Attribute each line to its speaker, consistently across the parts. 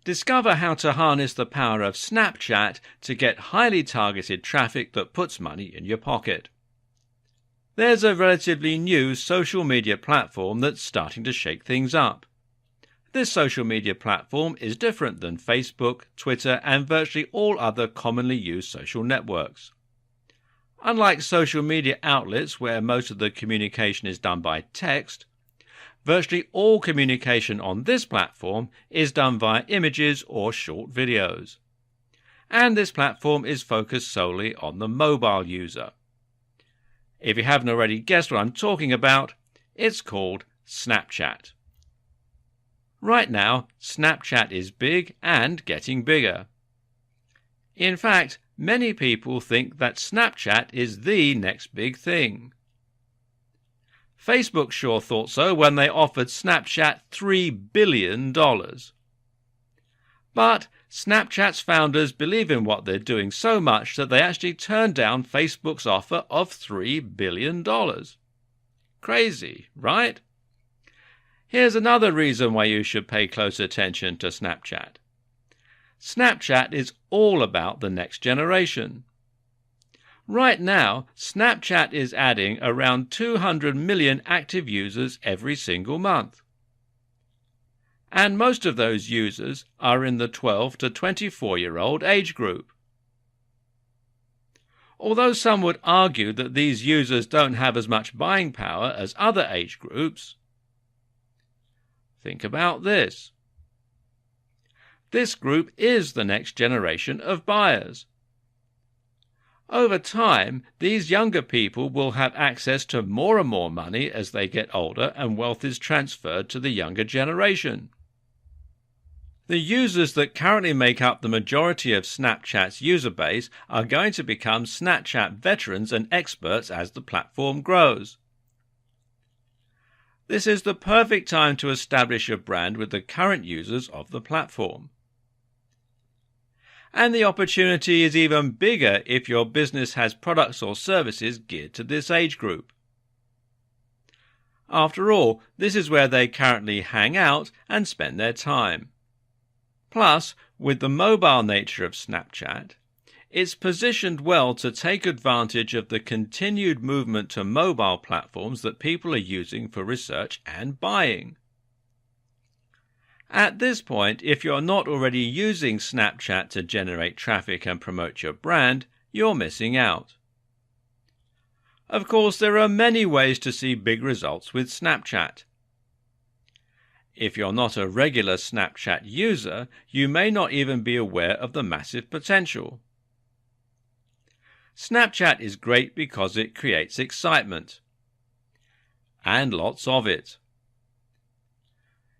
Speaker 1: Discover how to harness the power of Snapchat to get highly targeted traffic that puts money in your pocket. There's a relatively new social media platform that's starting to shake things up. This social media platform is different than Facebook, Twitter, and virtually all other commonly used social networks. Unlike social media outlets where most of the communication is done by text, virtually all communication on this platform is done via images or short videos. And this platform is focused solely on the mobile user. If you haven't already guessed what I'm talking about, it's called Snapchat. Right now, Snapchat is big and getting bigger. In fact, many people think that Snapchat is the next big thing. Facebook sure thought so when they offered Snapchat $3 billion. But Snapchat's founders believe in what they're doing so much that they actually turned down Facebook's offer of $3 billion. Crazy, right? Here's another reason why you should pay close attention to Snapchat. Snapchat is all about the next generation. Right now, Snapchat is adding around 200 million active users every single month. And most of those users are in the 12 to 24-year-old age group. Although some would argue that these users don't have as much buying power as other age groups, think about this. This group is the next generation of buyers. Over time, these younger people will have access to more and more money as they get older and wealth is transferred to the younger generation. The users that currently make up the majority of Snapchat's user base are going to become Snapchat veterans and experts as the platform grows. This is the perfect time to establish a brand with the current users of the platform. And the opportunity is even bigger if your business has products or services geared to this age group. After all, this is where they currently hang out and spend their time. Plus, with the mobile nature of Snapchat, it's positioned well to take advantage of the continued movement to mobile platforms that people are using for research and buying. At this point, if you're not already using Snapchat to generate traffic and promote your brand, you're missing out. Of course, there are many ways to see big results with Snapchat. If you're not a regular Snapchat user, you may not even be aware of the massive potential. Snapchat is great because it creates excitement. And lots of it.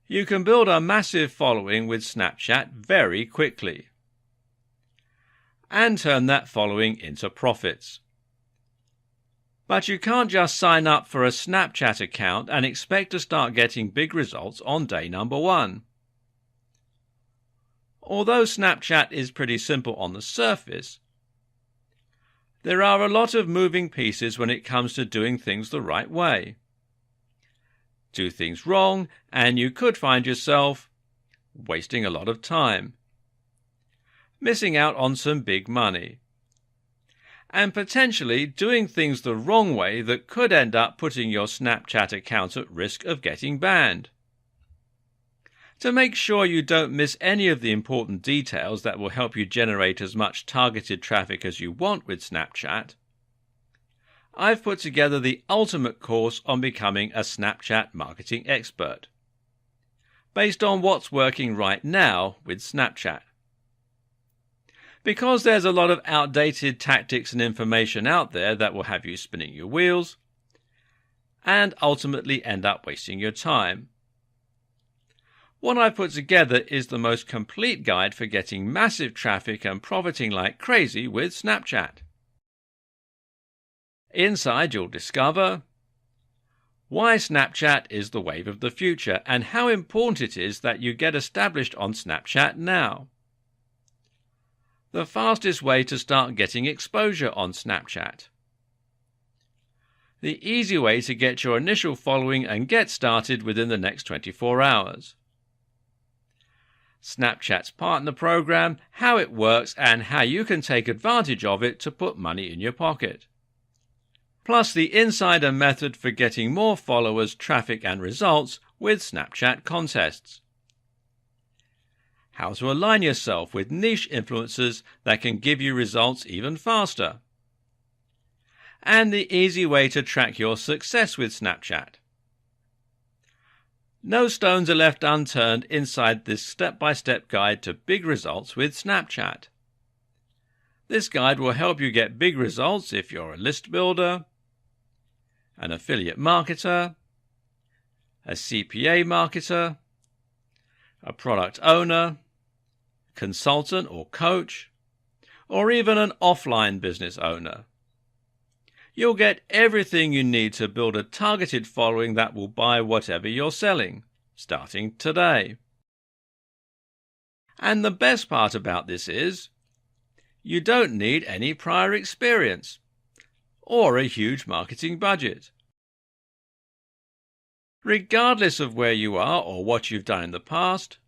Speaker 1: You can build a massive following with Snapchat very quickly. And turn that following into profits. But you can't just sign up for a Snapchat account and expect to start getting big results on day number 1. Although Snapchat is pretty simple on the surface, there are a lot of moving pieces when it comes to doing things the right way. Do things wrong, and you could find yourself wasting a lot of time, missing out on some big money, and potentially doing things the wrong way that could end up putting your Snapchat account at risk of getting banned. To make sure you don't miss any of the important details that will help you generate as much targeted traffic as you want with Snapchat, I've put together the ultimate course on becoming a Snapchat marketing expert, based on what's working right now with Snapchat. Because there's a lot of outdated tactics and information out there that will have you spinning your wheels, and ultimately end up wasting your time. What I've put together is the most complete guide for getting massive traffic and profiting like crazy with Snapchat. Inside you'll discover why Snapchat is the wave of the future and how important it is that you get established on Snapchat now. The fastest way to start getting exposure on Snapchat. The easy way to get your initial following and get started within the next 24 hours. Snapchat's partner program, how it works, and how you can take advantage of it to put money in your pocket. Plus the insider method for getting more followers, traffic, and results with Snapchat contests. How to align yourself with niche influencers that can give you results even faster. And the easy way to track your success with Snapchat. No stones are left unturned inside this step-by-step guide to big results with Snapchat. This guide will help you get big results if you're a list builder, an affiliate marketer, a CPA marketer, a product owner, consultant or coach, or even an offline business owner. You'll get everything you need to build a targeted following that will buy whatever you're selling, starting today. And the best part about this is, you don't need any prior experience or a huge marketing budget. Regardless of where you are or what you've done in the past,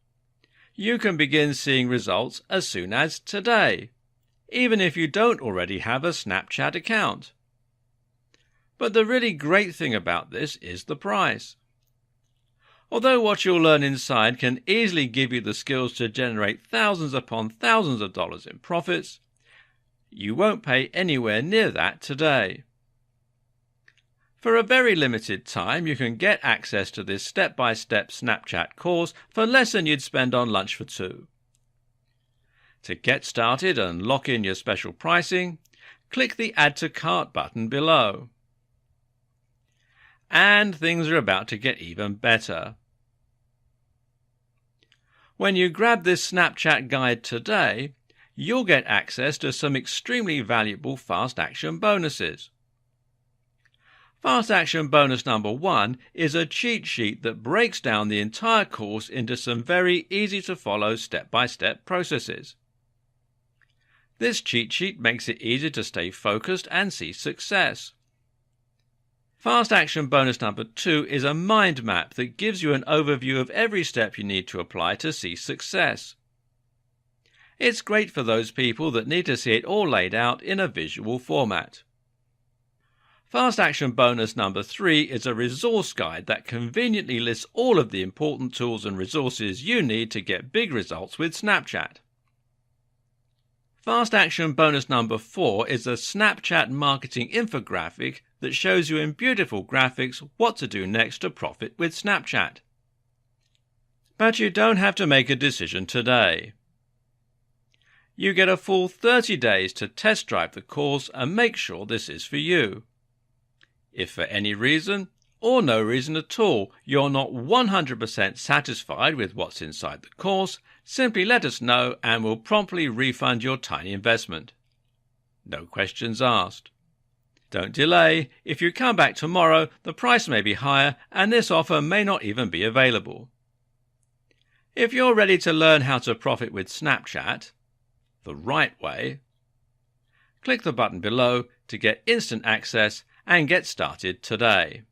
Speaker 1: you can begin seeing results as soon as today, even if you don't already have a Snapchat account. But the really great thing about this is the price. Although what you'll learn inside can easily give you the skills to generate thousands upon thousands of dollars in profits, you won't pay anywhere near that today. For a very limited time, you can get access to this step-by-step Snapchat course for less than you'd spend on lunch for two. To get started and lock in your special pricing, click the Add to Cart button below. And things are about to get even better. When you grab this Snapchat guide today, you'll get access to some extremely valuable fast action bonuses. Fast action bonus number 1 is a cheat sheet that breaks down the entire course into some very easy to follow step-by-step processes. This cheat sheet makes it easy to stay focused and see success. Fast action bonus number 2 is a mind map that gives you an overview of every step you need to apply to see success. It's great for those people that need to see it all laid out in a visual format. Fast action bonus number 3 is a resource guide that conveniently lists all of the important tools and resources you need to get big results with Snapchat. Fast action bonus number 4 is a Snapchat marketing infographic that shows you in beautiful graphics what to do next to profit with Snapchat. But you don't have to make a decision today. You get a full 30 days to test drive the course and make sure this is for you. If for any reason, or no reason at all, you're not 100% satisfied with what's inside the course, simply let us know and we'll promptly refund your tiny investment. No questions asked. Don't delay. If you come back tomorrow, the price may be higher and this offer may not even be available. If you're ready to learn how to profit with Snapchat the right way, click the button below to get instant access and get started today.